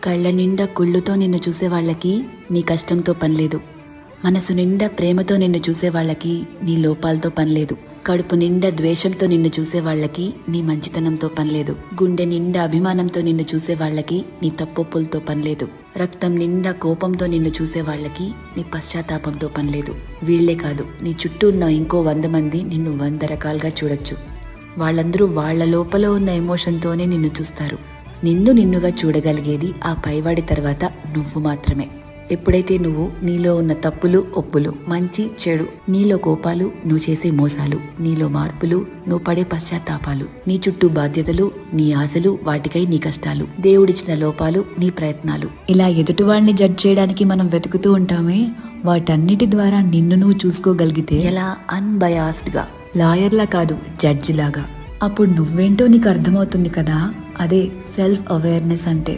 కళ్ళ నిండా కుళ్ళుతో నిన్ను చూసే వాళ్ళకి నీ కష్టంతో పనిలేదు. మనసు నిండా ప్రేమతో నిన్ను చూసే వాళ్ళకి నీ లోపాలతో పనిలేదు. కడుపు నిండా ద్వేషంతో నిన్ను చూసే వాళ్ళకి నీ మంచితనంతో పనిలేదు. గుండె నిండా అభిమానంతో నిన్ను చూసే వాళ్ళకి నీ తప్పొప్పులతో పనిలేదు. రక్తం నిండా కోపంతో నిన్ను చూసే వాళ్ళకి నీ పశ్చాత్తాపంతో పనిలేదు. వీళ్లే కాదు, నీ చుట్టూ ఉన్న ఇంకో 100 మంది నిన్ను 100 రకాలుగా చూడొచ్చు. వాళ్ళందరూ వాళ్ళ లోపల ఉన్న ఎమోషన్తోనే నిన్ను చూస్తారు. నిన్ను నిన్నుగా చూడగలిగేది ఆ పైవాడి తర్వాత నువ్వు మాత్రమే. ఎప్పుడైతే నువ్వు నీలో ఉన్న తప్పులు ఒప్పులు, మంచి చెడు, నీలో కోపాలు, నువ్వు చేసే మోసాలు, నీలో మార్పులు, నువ్వు పడే పశ్చాత్తాపాలు, నీ చుట్టూ బాధ్యతలు, నీ ఆశలు, వాటికై నీ కష్టాలు, దేవుడిచ్చిన లోపాలు, నీ ప్రయత్నాలు, ఇలా ఎదుటి వాళ్ళని జడ్జ్ చేయడానికి మనం వెతుకుతూ ఉంటామే, వాటన్నిటి ద్వారా నిన్ను నువ్వు చూసుకోగలిగితే ఎలా అన్బయాస్డ్గా, లాయర్లా కాదు జడ్జి లాగా, అప్పుడు నువ్వేంటో నీకు అర్థమవుతుంది కదా. అదే సెల్ఫ్ అవేర్నెస్ అంటే.